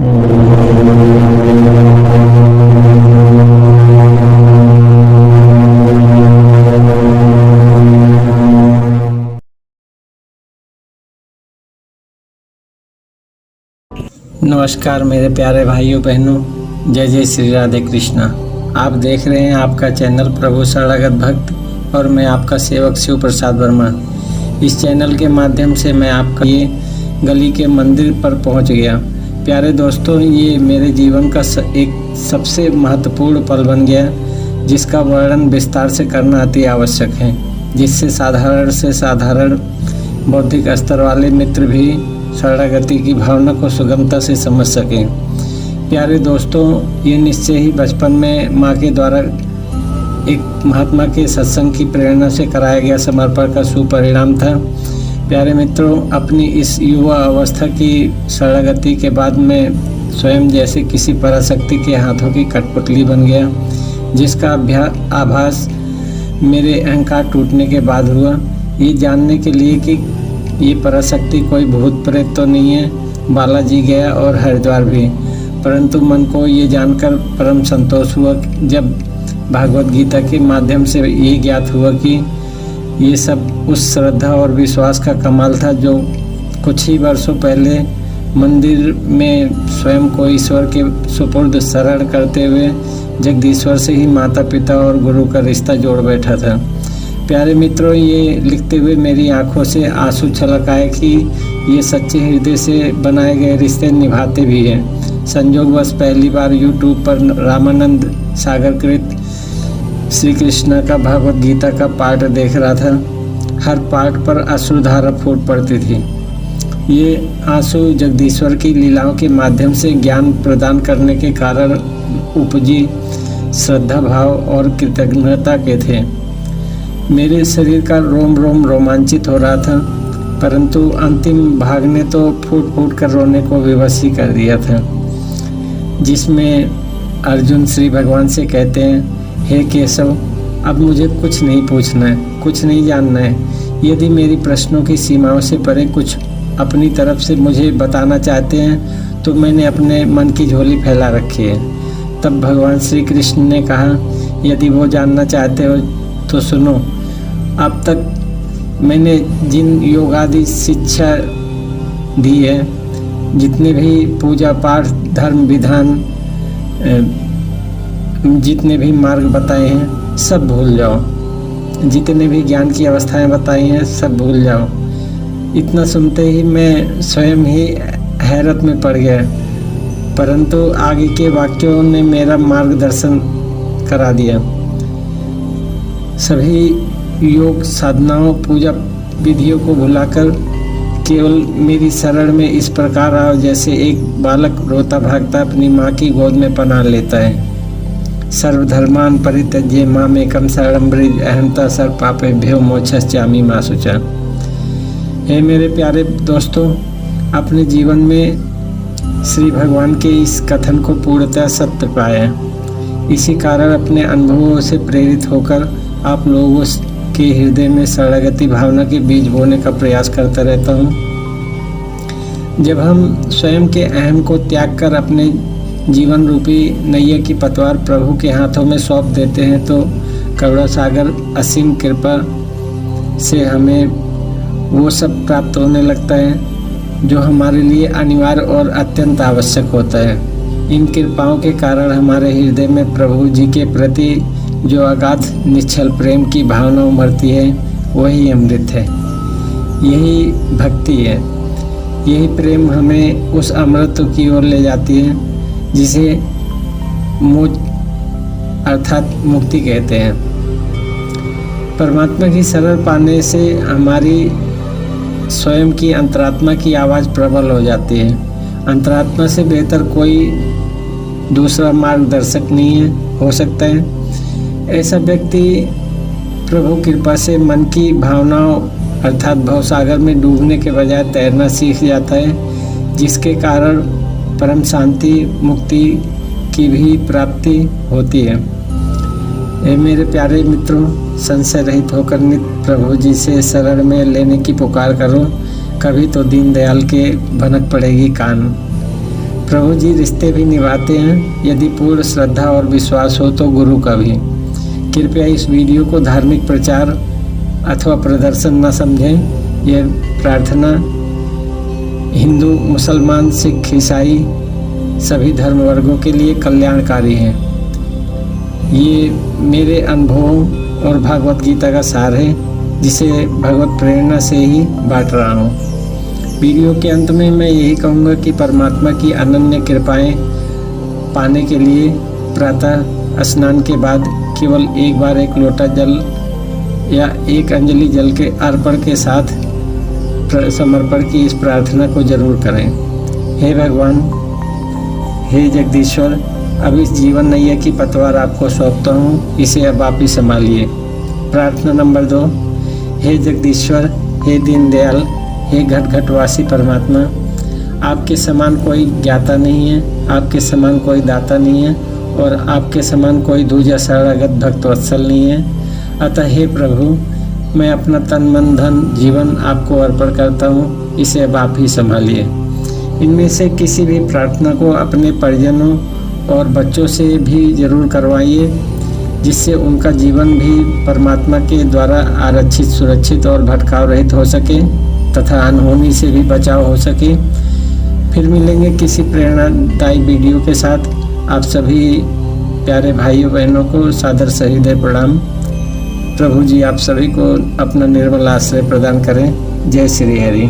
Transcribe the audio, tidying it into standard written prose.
नमस्कार मेरे प्यारे भाइयों बहनों, जय जय श्री राधे कृष्णा। आप देख रहे हैं आपका चैनल प्रभु शरणागत भक्त और मैं आपका सेवक शिव प्रसाद वर्मा। इस चैनल के माध्यम से मैं आपका ये गली के मंदिर पर पहुंच गया। प्यारे दोस्तों, ये मेरे जीवन का एक सबसे महत्वपूर्ण पल बन गया, जिसका वर्णन विस्तार से करना अति आवश्यक है, जिससे साधारण से साधारण बौद्धिक स्तर वाले मित्र भी शरणागति की भावना को सुगमता से समझ सकें। प्यारे दोस्तों, ये निश्चय ही बचपन में माँ के द्वारा एक महात्मा के सत्संग की प्रेरणा से कराया गया समर्पण का सुपरिणाम था। प्यारे मित्रों, अपनी इस युवा अवस्था की शरणागति के बाद में स्वयं जैसे किसी पराशक्ति के हाथों की कठपुतली बन गया, जिसका आभास मेरे अहंकार टूटने के बाद हुआ। ये जानने के लिए कि ये पराशक्ति कोई भूत प्रेत तो नहीं है। बालाजी गया और हरिद्वार भी, परंतु मन को ये जानकर परम संतोष हुआ जब भागवत गीता के माध्यम से ये ज्ञात हुआ कि ये सब उस श्रद्धा और विश्वास का कमाल था जो कुछ ही वर्षों पहले मंदिर में स्वयं को ईश्वर के सुपुर्द शरण करते हुए जगदीश्वर से ही माता पिता और गुरु का रिश्ता जोड़ बैठा था। प्यारे मित्रों, ये लिखते हुए मेरी आंखों से आंसू छलक आए कि ये सच्चे हृदय से बनाए गए रिश्ते निभाते भी हैं। संयोगवश पहली बार YouTube पर रामानंद सागरकृत श्री कृष्ण का भगवत गीता का पाठ देख रहा था। हर पाठ पर अश्रुधारा फूट पड़ती थी। ये आंसू जगदीश्वर की लीलाओं के माध्यम से ज्ञान प्रदान करने के कारण उपजी श्रद्धा भाव और कृतज्ञता के थे। मेरे शरीर का रोम रोम रोमांचित हो रहा था, परंतु अंतिम भाग ने तो फूट फूट कर रोने को विवश ही कर दिया था, जिसमें अर्जुन श्री भगवान से कहते हैं, हे केशव, अब मुझे कुछ नहीं पूछना है, कुछ नहीं जानना है। यदि मेरी प्रश्नों की सीमाओं से परे कुछ अपनी तरफ से मुझे बताना चाहते हैं तो मैंने अपने मन की झोली फैला रखी है। तब भगवान श्री कृष्ण ने कहा, यदि वो जानना चाहते हो तो सुनो। अब तक मैंने जिन योगादि शिक्षा दी है, जितने भी पूजा पाठ धर्म विधान, जितने भी मार्ग बताए हैं सब भूल जाओ। जितने भी ज्ञान की अवस्थाएं बताई हैं सब भूल जाओ। इतना सुनते ही मैं स्वयं ही हैरत में पड़ गया, परंतु आगे के वाक्यों ने मेरा मार्गदर्शन करा दिया। सभी योग साधनाओं पूजा विधियों को भुलाकर केवल मेरी शरण में इस प्रकार आओ जैसे एक बालक रोता भागता अपनी माँ की गोद में पनाह लेता है। सर्वधर्मान परित्यज्य मामेकं शरणं व्रज अहंता सर्व पापेभ्यो मोक्षयिष्यामि मा शुचा। हे मेरे प्यारे दोस्तों, अपने जीवन में श्री भगवान के इस कथन को पूर्णतः सत्य पाया। इसी कारण अपने अनुभवों से प्रेरित होकर आप लोगों के हृदय में शरणागति भावना के बीज बोने का प्रयास करता रहता हूँ। जब हम स्वयं के अहम को त्याग कर अपने जीवन रूपी नैया की पतवार प्रभु के हाथों में सौंप देते हैं तो करुणा सागर असीम कृपा से हमें वो सब प्राप्त होने लगता है जो हमारे लिए अनिवार्य और अत्यंत आवश्यक होता है। इन कृपाओं के कारण हमारे हृदय में प्रभु जी के प्रति जो अगाध निश्चल प्रेम की भावना उमड़ती है वही अमृत है, यही भक्ति है। यही प्रेम हमें उस अमृत की ओर ले जाती है जिसे मोक्ष अर्थात मुक्ति कहते हैं। परमात्मा की शरण पाने से हमारी स्वयं की अंतरात्मा की आवाज़ प्रबल हो जाती है। अंतरात्मा से बेहतर कोई दूसरा मार्गदर्शक नहीं है हो सकता है। ऐसा व्यक्ति प्रभु कृपा से मन की भावनाओं अर्थात भवसागर में डूबने के बजाय तैरना सीख जाता है, जिसके कारण परम शांति मुक्ति की भी प्राप्ति होती है। मेरे प्यारे मित्रों, संशय रहित होकर नित्य प्रभु जी से शरण में लेने की पुकार करो, कभी तो दीनदयाल के भनक पड़ेगी कान। प्रभु जी रिश्ते भी निभाते हैं, यदि पूर्ण श्रद्धा और विश्वास हो तो गुरु का भी। कृपया इस वीडियो को धार्मिक प्रचार अथवा प्रदर्शन न समझें। यह प्रार्थना हिंदू, मुसलमान, सिख, ईसाई सभी धर्म वर्गों के लिए कल्याणकारी है। ये मेरे अनुभवों और भागवत गीता का सार है, जिसे भगवत प्रेरणा से ही बांट रहा हूँ। वीडियो के अंत में मैं यही कहूँगा कि परमात्मा की अनन्य कृपाएं पाने के लिए प्रातः स्नान के बाद केवल एक बार एक लोटा जल या एक अंजलि जल के अर्पण के साथ समर्पण की इस प्रार्थना को जरूर करें। हे भगवान, हे जगदीश्वर, अब इस जीवन नैया की पतवार आपको सौंपता हूँ, इसे अब आप ही संभालिए। प्रार्थना नंबर 2। हे जगदीश्वर, हे दीनदयाल, हे घट घटवासी परमात्मा, आपके समान कोई ज्ञाता नहीं है, आपके समान कोई दाता नहीं है और आपके समान कोई दूजा शरणागत भक्तवत्सल नहीं है। अतः हे प्रभु, मैं अपना तन मन धन जीवन आपको अर्पण करता हूँ, इसे अब आप ही संभालिए। इनमें से किसी भी प्रार्थना को अपने परिजनों और बच्चों से भी जरूर करवाइए, जिससे उनका जीवन भी परमात्मा के द्वारा आरक्षित, सुरक्षित और भटकाव रहित हो सके तथा अनहोनी से भी बचाव हो सके। फिर मिलेंगे किसी प्रेरणादायी वीडियो के साथ। आप सभी प्यारे भाइयों बहनों को सादर सहृदय प्रणाम। प्रभु जी आप सभी को अपना निर्मल आश्रय प्रदान करें। जय श्री हरि।